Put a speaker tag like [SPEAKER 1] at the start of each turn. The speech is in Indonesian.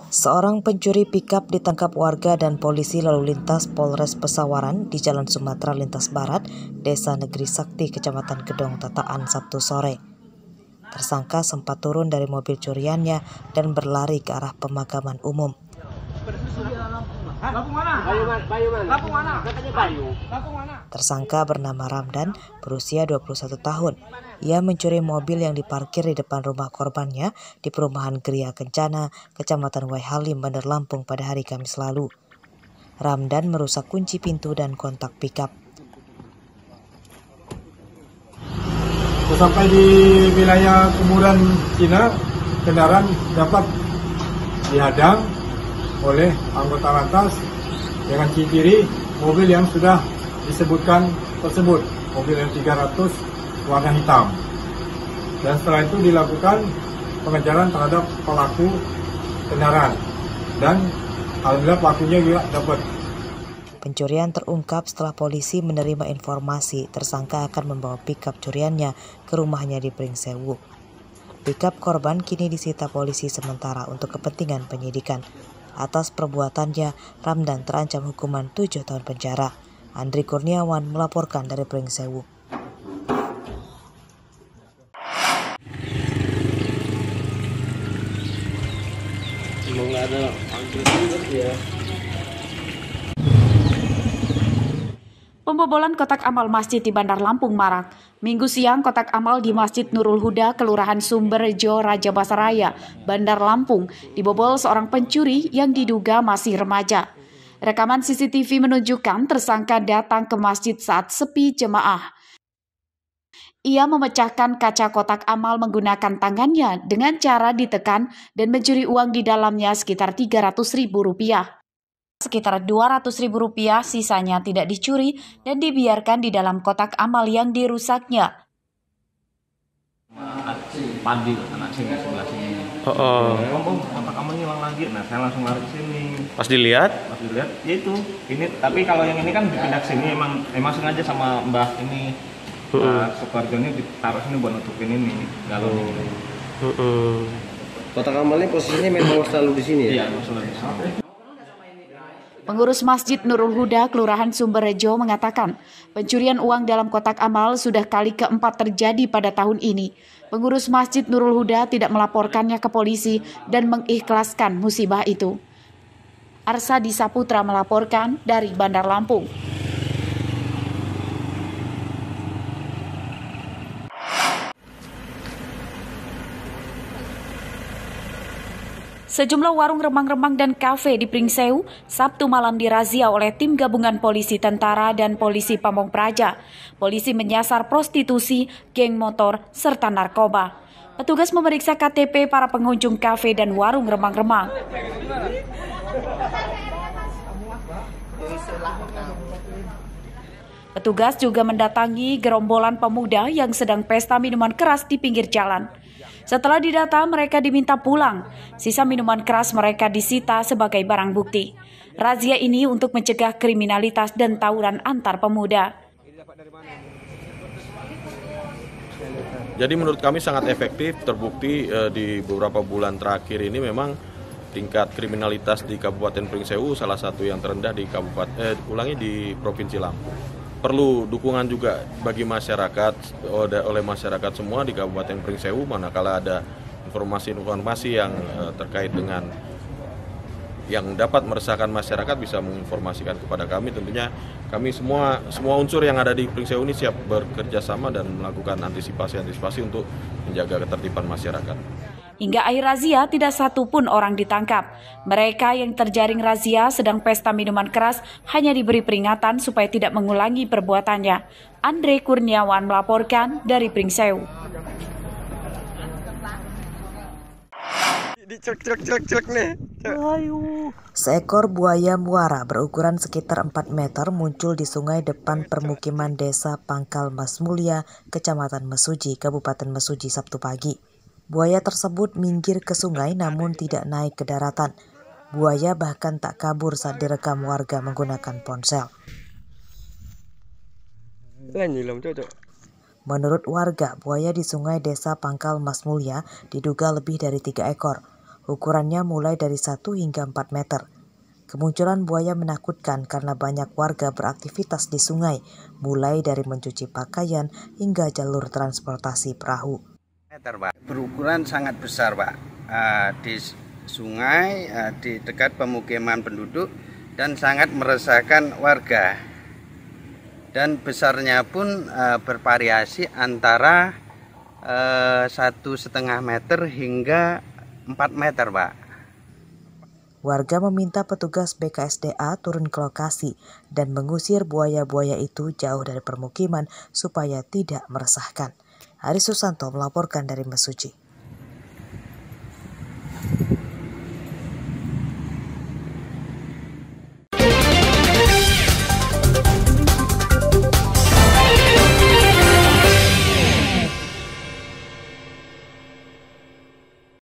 [SPEAKER 1] Seorang pencuri pikap ditangkap warga dan polisi lalu lintas Polres Pesawaran di Jalan Sumatera Lintas Barat, Desa Negeri Sakti, Kecamatan Gedong Tataan, Sabtu sore. Tersangka sempat turun dari mobil curiannya dan berlari ke arah pemakaman umum. Tersangka bernama Ramdan, berusia 21 tahun. Ia mencuri mobil yang diparkir di depan rumah korbannya di perumahan Gria Kencana, Kecamatan Waihalim, Bandar Lampung pada hari Kamis lalu. Ramdan merusak kunci pintu dan kontak pikap.
[SPEAKER 2] Sampai di wilayah Kemuran Cina, kendaraan dapat dihadang oleh anggota lantas dengan ciri mobil yang sudah disebutkan tersebut, mobil M300 warna hitam. Dan setelah itu dilakukan pengejaran terhadap pelaku kendaraan dan alhamdulillah pelakunya juga dapat.
[SPEAKER 1] Pencurian terungkap setelah polisi menerima informasi tersangka akan membawa pikap curiannya ke rumahnya di Pringsewu. Pikap korban kini disita polisi sementara untuk kepentingan penyidikan. Atas perbuatannya, Ramdan terancam hukuman 7 tahun penjara. Andri Kurniawan melaporkan dari Pringsewu.
[SPEAKER 3] Pembobolan kotak amal masjid di Bandar Lampung marak. Minggu siang, kotak amal di Masjid Nurul Huda, Kelurahan Sumberjo, Raja Basaraya, Bandar Lampung, dibobol seorang pencuri yang diduga masih remaja. Rekaman CCTV menunjukkan tersangka datang ke masjid saat sepi jemaah. Ia memecahkan kaca kotak amal menggunakan tangannya dengan cara ditekan dan mencuri uang di dalamnya sekitar Rp300.000. Sekitar Rp200.000 sisanya tidak dicuri dan dibiarkan di dalam kotak amal yang dirusaknya.
[SPEAKER 4] Padi anak sini sebelah sini. Om, kotak amal hilang lagi. Nah, saya langsung lari ke sini.
[SPEAKER 5] Pas dilihat,
[SPEAKER 4] ya itu. Ini tapi kalau yang ini kan dipindah ke sini emang sengaja sama Mbah ini. Sukarjo ini ditaruh sini buat nutupin ini galon ini.
[SPEAKER 5] Kotak amalnya posisinya memang selalu di sini ya?
[SPEAKER 4] Iya, selalu di sini.
[SPEAKER 3] Pengurus Masjid Nurul Huda, Kelurahan Sumberjo mengatakan, pencurian uang dalam kotak amal sudah kali keempat terjadi pada tahun ini. Pengurus Masjid Nurul Huda tidak melaporkannya ke polisi dan mengikhlaskan musibah itu. Arsadi Saputra melaporkan dari Bandar Lampung. Sejumlah warung remang-remang dan kafe di Pringsewu Sabtu malam dirazia oleh tim gabungan polisi tentara dan polisi Pamong Praja. Polisi menyasar prostitusi, geng motor, serta narkoba. Petugas memeriksa KTP para pengunjung kafe dan warung remang-remang. Petugas juga mendatangi gerombolan pemuda yang sedang pesta minuman keras di pinggir jalan. Setelah didata, mereka diminta pulang. Sisa minuman keras mereka disita sebagai barang bukti. Razia ini untuk mencegah kriminalitas dan tawuran antar pemuda.
[SPEAKER 5] Jadi menurut kami sangat efektif, terbukti di beberapa bulan terakhir ini memang tingkat kriminalitas di Kabupaten Pringsewu salah satu yang terendah di di Provinsi Lampung. Perlu dukungan juga bagi masyarakat, oleh masyarakat semua di Kabupaten Pringsewu, manakala ada informasi-informasi yang terkait dengan yang dapat meresahkan masyarakat bisa menginformasikan kepada kami. Tentunya kami semua unsur yang ada di Pringsewu ini siap bekerja sama dan melakukan antisipasi untuk menjaga ketertiban masyarakat.
[SPEAKER 3] Hingga akhir razia, tidak satu pun orang ditangkap. Mereka yang terjaring razia sedang pesta minuman keras hanya diberi peringatan supaya tidak mengulangi perbuatannya. Andre Kurniawan melaporkan dari Pringsewu.
[SPEAKER 1] Seekor buaya muara berukuran sekitar 4 meter muncul di sungai depan permukiman Desa Pangkal Mas Mulia, Kecamatan Mesuji, Kabupaten Mesuji, Sabtu pagi. Buaya tersebut minggir ke sungai namun tidak naik ke daratan. Buaya bahkan tak kabur saat direkam warga menggunakan ponsel. Menurut warga, buaya di sungai Desa Pangkal Mas Mulia diduga lebih dari 3 ekor. Ukurannya mulai dari 1 hingga 4 meter. Kemunculan buaya menakutkan karena banyak warga beraktivitas di sungai, mulai dari mencuci pakaian hingga jalur transportasi perahu.
[SPEAKER 6] Berukuran sangat besar, Pak. Di sungai, di dekat pemukiman penduduk, dan sangat meresahkan warga. Dan besarnya pun bervariasi antara 1,5 meter hingga 4 meter, Pak.
[SPEAKER 1] Warga meminta petugas BKSDA turun ke lokasi dan mengusir buaya-buaya itu jauh dari permukiman supaya tidak meresahkan. Haris Susanto melaporkan dari Mesuji.